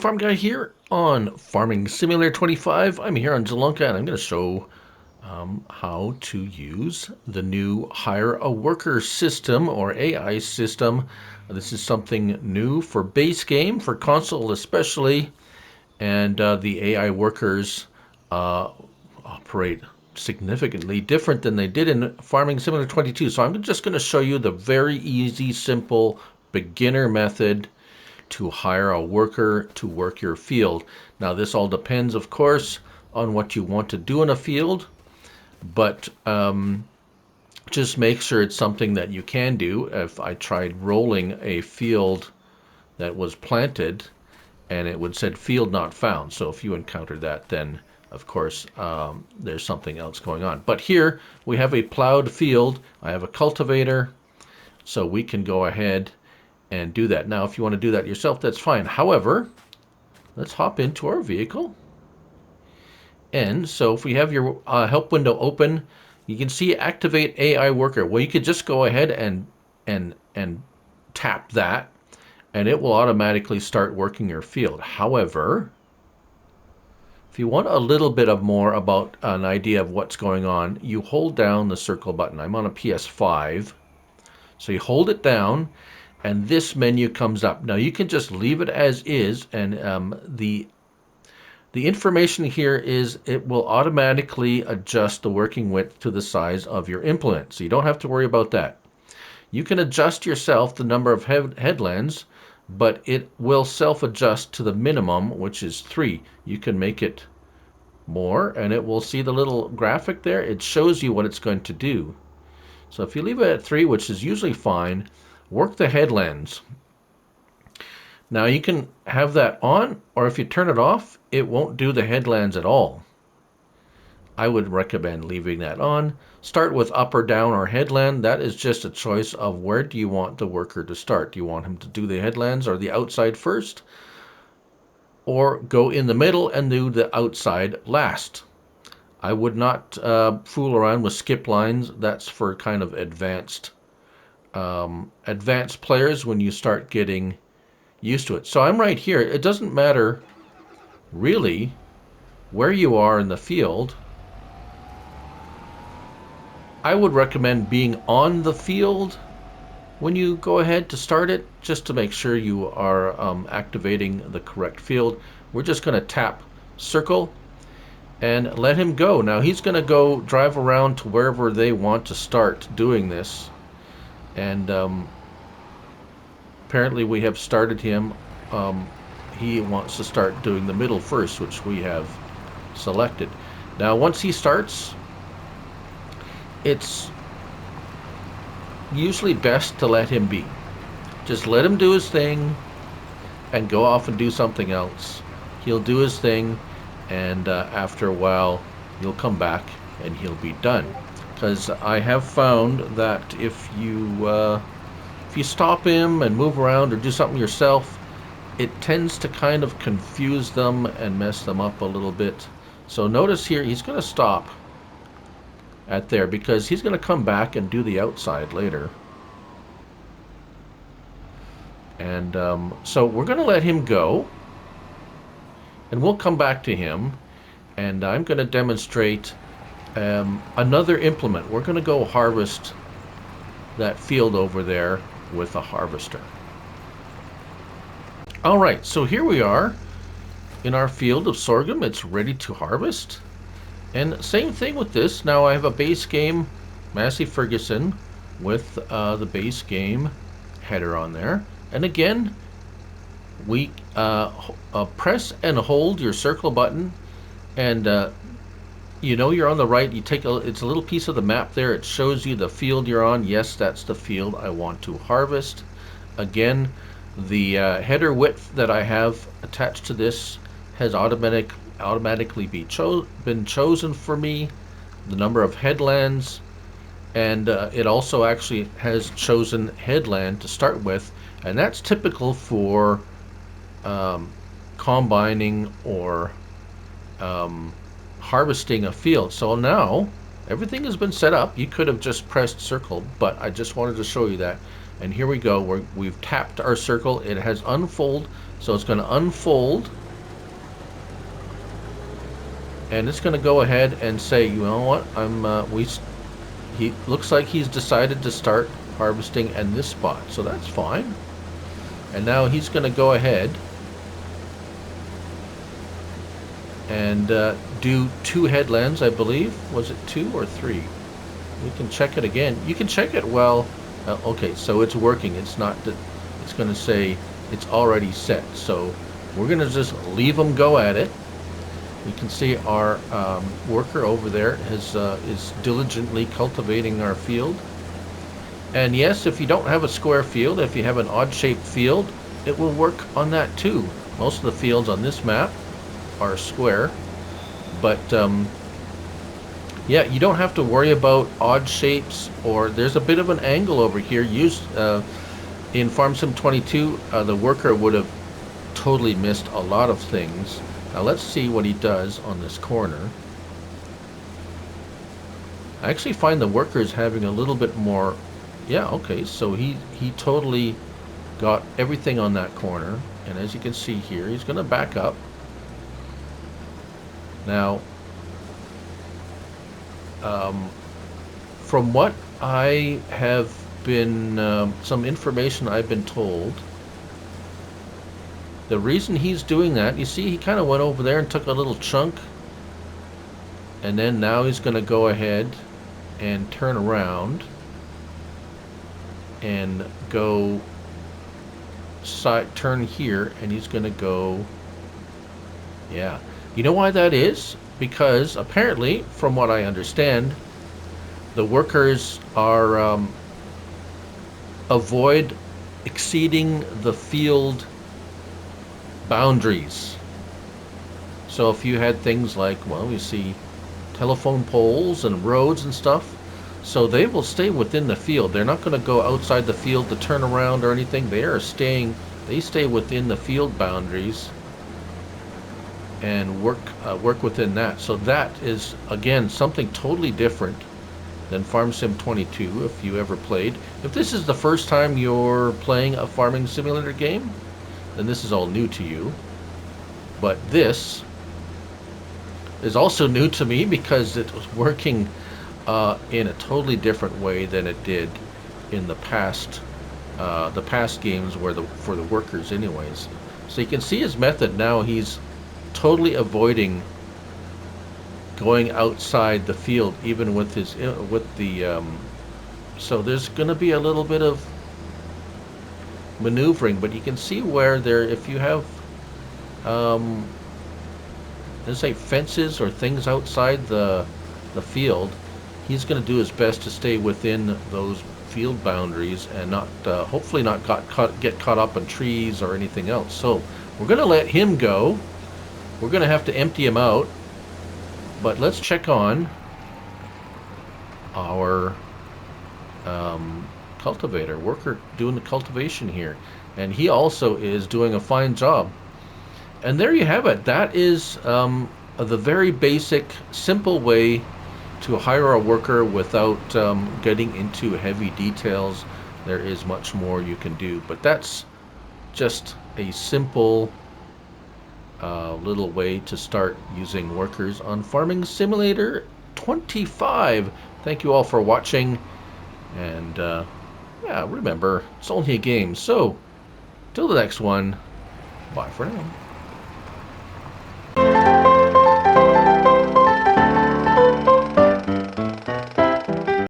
Farm Guy here on Farming Simulator 25. I'm here on Jalunka and I'm going to show how to use the new Hire a Worker system or AI system. This is something new for base game, for console especially, and the AI workers operate significantly different than they did in Farming Simulator 22. So I'm just going to show you the very easy, simple beginner method to hire a worker to work your field. Now this all depends, of course, on what you want to do in a field, but just make sure it's something that you can do. If I tried rolling a field that was planted and it would said field not found, so if you encounter that, then of course there's something else going on. But here we have a plowed field. I have a cultivator, so we can go ahead and do that. Now, if you want to do that yourself, that's fine. However, let's hop into our vehicle. And so if we have your help window open, you can see activate AI worker. Well, you could just go ahead and tap that, and it will automatically start working your field. However, if you want a little bit of more about an idea of what's going on, you hold down the circle button. I'm on a PS5, so you hold it down, and this menu comes up. Now you can just leave it as is, and the information here is it will automatically adjust the working width to the size of your implement, so you don't have to worry about that. You can adjust yourself the number of headlands, but it will self-adjust to the minimum, which is 3. You can make it more, and it will see the little graphic there. It shows you what it's going to do. So if you leave it at 3, which is usually fine, work the headlands. Now you can have that on, or if you turn it off, it won't do the headlands at all. I would recommend leaving that on. Start with up or down or headland. That is just a choice of where do you want the worker to start. Do you want him to do the headlands or the outside first? Or go in the middle and do the outside last. I would not fool around with skip lines. That's for kind of advanced players when you start getting used to it. So I'm right here. It doesn't matter really where you are in the field. I would recommend being on the field when you go ahead to start it, just to make sure you are activating the correct field. We're just going to tap circle and let him go. Now he's going to go drive around to wherever they want to start doing this. And apparently we have started him. He wants to start doing the middle first, which we have selected. Now once he starts, it's usually best to let him be. Just let him do his thing and go off and do something else. He'll do his thing, and after a while you'll come back and he'll be done. Because I have found that if you stop him and move around or do something yourself, it tends to kind of confuse them and mess them up a little bit. So notice here he's going to stop at there because he's going to come back and do the outside later. And so we're going to let him go, and we'll come back to him, and I'm going to demonstrate another implement. We're going to go harvest that field over there with a harvester. All right, so here we are in our field of sorghum. It's ready to harvest. And same thing with this. Now I have a base game Massey Ferguson with the base game header on there. And again, we press and hold your circle button, and you know you're on the right. You take it's a little piece of the map there. It shows you the field you're on. Yes, that's the field I want to harvest. Again, the header width that I have attached to this has automatically been chosen for me. The number of headlands, and it also actually has chosen headland to start with, and that's typical for combining or harvesting a field. So now everything has been set up. You could have just pressed circle, but I just wanted to show you that And here we go. We've tapped our circle. It has unfold, so it's going to unfold, and it's going to go ahead and say, you know what? He looks like he's decided to start harvesting in this spot, so that's fine. And now he's going to go ahead and do 2 headlands, I believe. Was it 2 or 3? We can check it again. You can check it while. Okay, so it's working. It's not that. It's going to say it's already set. So we're going to just leave them go at it. You can see our worker over there is diligently cultivating our field. And yes, if you don't have a square field, if you have an odd-shaped field, it will work on that too. Most of the fields on this map are square, but yeah, you don't have to worry about odd shapes, or there's a bit of an angle over here. Used in Farm Sim 22, the worker would have totally missed a lot of things. Now let's see what he does on this corner. I actually find the workers having a little bit more. Yeah, okay, so he totally got everything on that corner, and as you can see here, he's going to back up. Now, from what I have been, some information I've been told, the reason he's doing that, you see, he kind of went over there and took a little chunk, and then now he's going to go ahead and turn around and go turn here, and he's going to go, yeah. You know why that is? Because apparently, from what I understand, the workers are avoid exceeding the field boundaries. So if you had things like, well, you see telephone poles and roads and stuff, so they will stay within the field. They're not going to go outside the field to turn around or anything. They stay within the field boundaries and work within that. So that is, again, something totally different than Farm Sim 22, if you ever played. If this is the first time you're playing a farming simulator game, then this is all new to you. But this is also new to me because it was working in a totally different way than it did in the past games for the workers anyways. So you can see his method now. He's totally avoiding going outside the field, even with so there's going to be a little bit of maneuvering, but you can see where there, if you have let's say fences or things outside the field, he's going to do his best to stay within those field boundaries and not hopefully not get caught up in trees or anything else. So we're going to let him go. We're going to have to empty him out, but let's check on our cultivator worker doing the cultivation here, and he also is doing a fine job. And there you have it. That is the very basic, simple way to hire a worker without getting into heavy details. There is much more you can do, but that's just a simple little way to start using workers on Farming Simulator 25. Thank you all for watching, and yeah, remember, it's only a game, so till the next one, bye for now.